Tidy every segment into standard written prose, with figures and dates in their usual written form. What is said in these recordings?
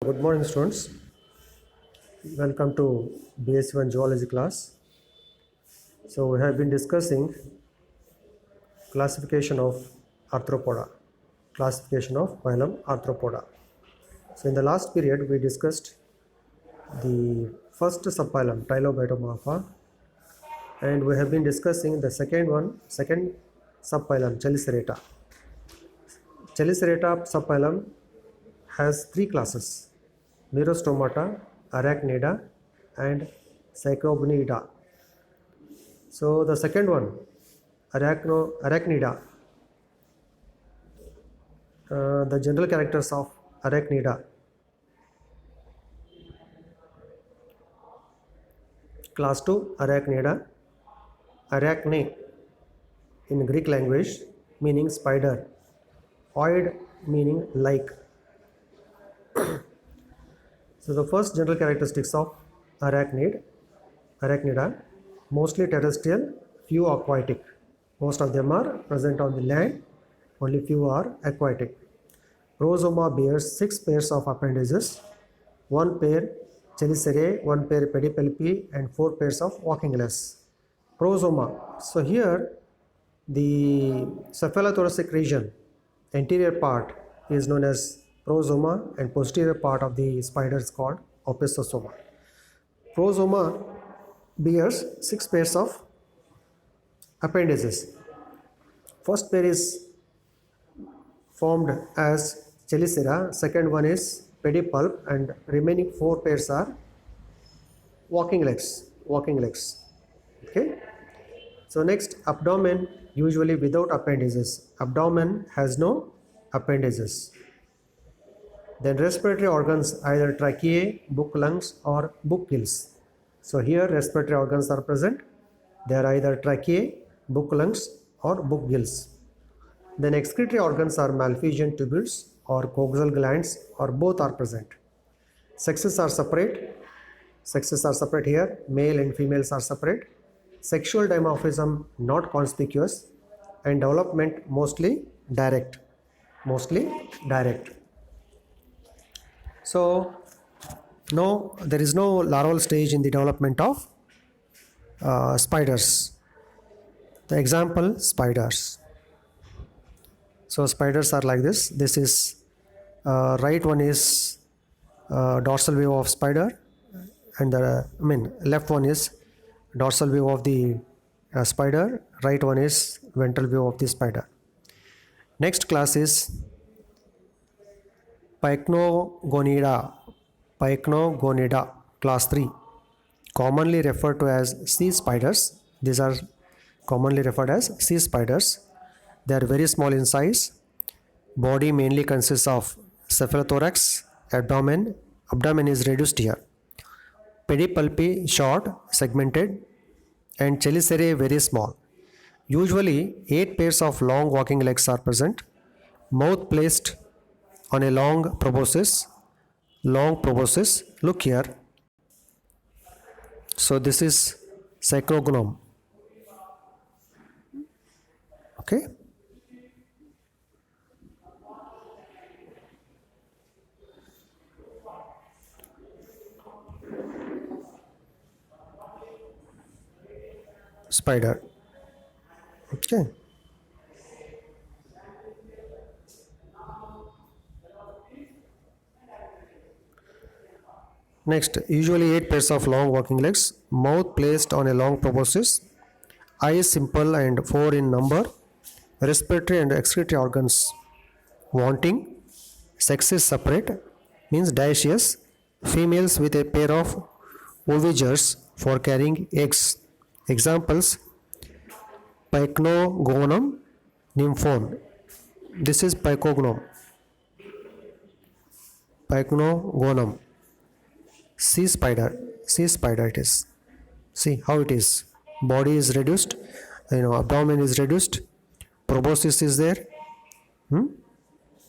Good morning, students. Welcome to BS1 Zoology class. So we have been discussing classification of Arthropoda, classification of phylum Arthropoda. So in the last period, we discussed the first subphylum Tylobatomorpha, and we have been discussing the second subphylum Chelicerata. Chelicerata subphylum has three classes: Merostomata, Arachnida, and Cyclobnida. So the second one, Arachnida, the general characters of Arachnida. Class 2, Arachnida. Arachne in Greek language meaning spider. Oid meaning like. So the first general characteristics of Arachnida, mostly terrestrial, few aquatic. Most of them are present on the land, only few are aquatic. Prosoma bears 6 pairs of appendages, 1 pair chelicerae, 1 pair pedipalpi, and 4 pairs of walking legs. Prosoma. So here the cephalothoracic region, anterior part is known as prosoma, and posterior part of the spider is called opistosoma. Prosoma bears 6 pairs of appendages. First pair is formed as chelicera, second one is pedipalp, and remaining 4 pairs are walking legs. Okay. So next, abdomen usually without appendages. Abdomen has no appendages. Then respiratory organs, either tracheae, book lungs, or book gills. So here respiratory organs are present. They are either tracheae, book lungs, or book gills. Then excretory organs are malphizian tubules or coxal glands, or both are present. Sexes are separate. Here. Male and females are separate. Sexual dimorphism not conspicuous, and development mostly direct. So no, there is no larval stage in the development of spiders. The example, spiders. So spiders are like this. This is right one is dorsal view of spider, and the left one is dorsal view of the spider. Right one is ventral view of the spider. Next class is Pycnogonida, class 3, commonly referred to as sea spiders. These are commonly referred as sea spiders. They are very small in size. Body mainly consists of cephalothorax, abdomen is reduced here. Pedipalpi short, segmented, and chelicerae very small. Usually 8 pairs of long walking legs are present. Mouth placed on a long proboscis. Look here. So this is Cyclogonum. Okay. Spider. Okay. Next, usually 8 pairs of long walking legs, mouth placed on a long proboscis, eyes simple and 4 in number, respiratory and excretory organs wanting, sexes separate, means dioecious, females with a pair of ovigers for carrying eggs. Examples, Pycnogonum nymphon. This is Pycnogonum. Sea spider it is. See how it is. Body is reduced, abdomen is reduced, proboscis is there,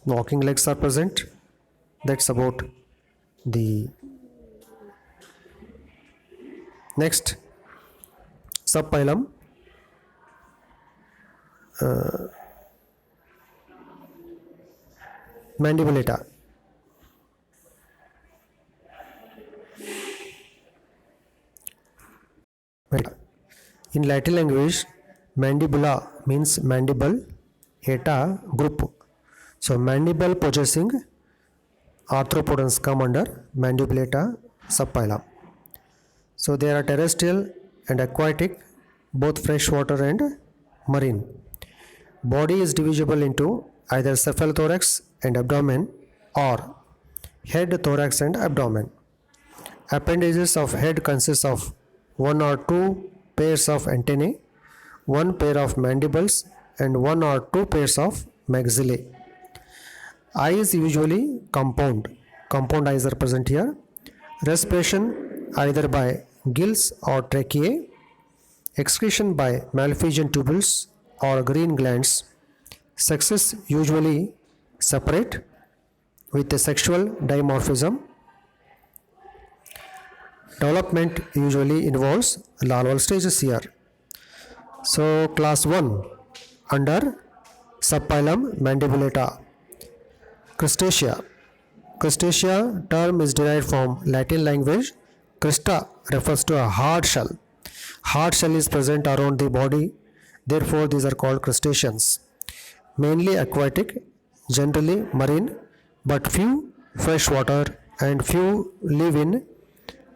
walking legs are present. That's about the next subphylum. Mandibulata. In Latin language, mandibula means mandible, eta group. So mandible possessing arthropods come under Mandibulata subphylum. So they are terrestrial and aquatic, both freshwater and marine. Body is divisible into either cephalothorax and abdomen or head, thorax and abdomen. Appendages of head consist of one or two pairs of antennae, one pair of mandibles and one or two pairs of maxillae. Eyes usually compound. Compound eyes are present here. Respiration either by gills or tracheae. Excretion by malphizian tubules or green glands. Sexes usually separate with a sexual dimorphism. Development usually involves larval stages here. So class 1 under subphylum Mandibulata. Crustacea. Crustacea term is derived from Latin language. Crusta refers to a hard shell. Hard shell is present around the body, therefore these are called crustaceans. Mainly aquatic, generally marine, but few freshwater and few live in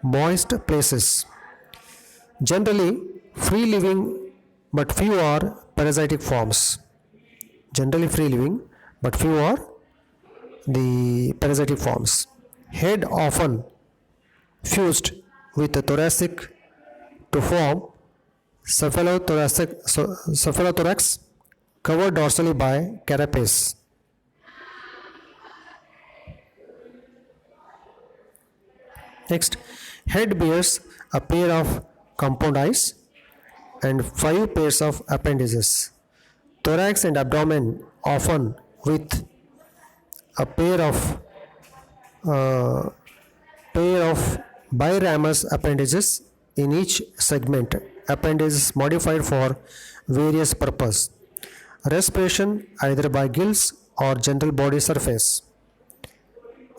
moist places. Generally free living, but few are parasitic forms. Generally free living, but few are the parasitic forms. Head often fused with the thoracic to form cephalothorax covered dorsally by carapace. Next, head bears a pair of compound eyes and 5 pairs of appendages. Thorax and abdomen often with a pair of biramous appendages in each segment. Appendages modified for various purpose. Respiration either by gills or general body surface.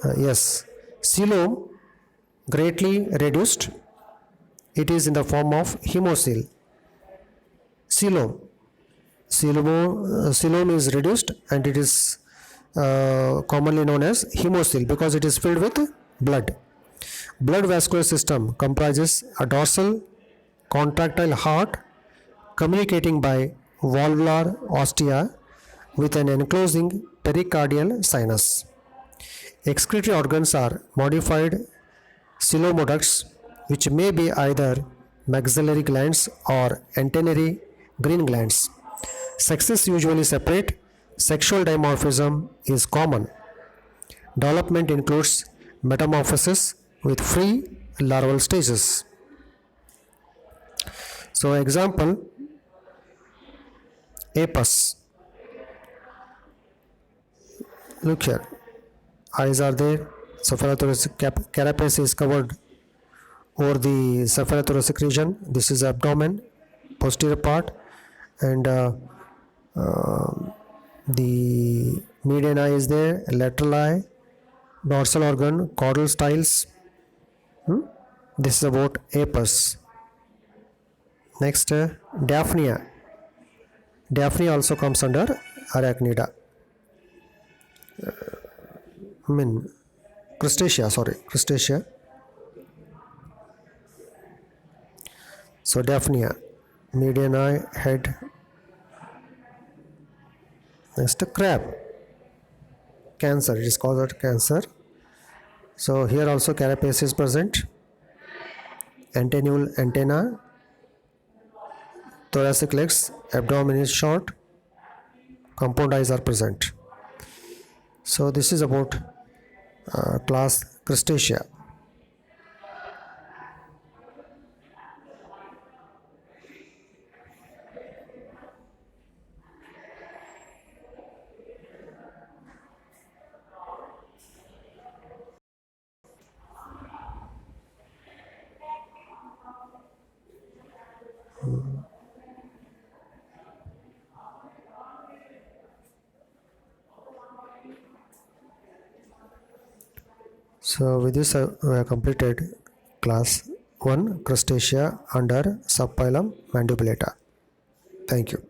Coelom greatly reduced. It is in the form of hemocoel. Coelom is reduced and it is commonly known as hemocoel because it is filled with blood. Blood vascular system comprises a dorsal contractile heart communicating by valvular ostia with an enclosing pericardial sinus. Excretory organs are modified coelomoducts, which may be either maxillary glands or antennary green glands. Sexes usually separate. Sexual dimorphism is common. Development includes metamorphosis with free larval stages. So example, Apus. Look here, eyes are there, cephalothoracic carapace is covered over the cephalothoracic region. This is abdomen, posterior part, and the median eye is there, lateral eye, dorsal organ, caudal styles. This is about Apus. Next, Daphnia. Daphnia also comes under Arachnida. Crustacea. So Daphnia, median eye, head. Next, crab. Cancer, it is called cancer. So here also carapace is present. Antennule antenna, thoracic legs, abdomen is short, compound eyes are present. So this is about class Crustacea. So with this we have completed class one crustacea under subphylum Mandibulata. Thank you.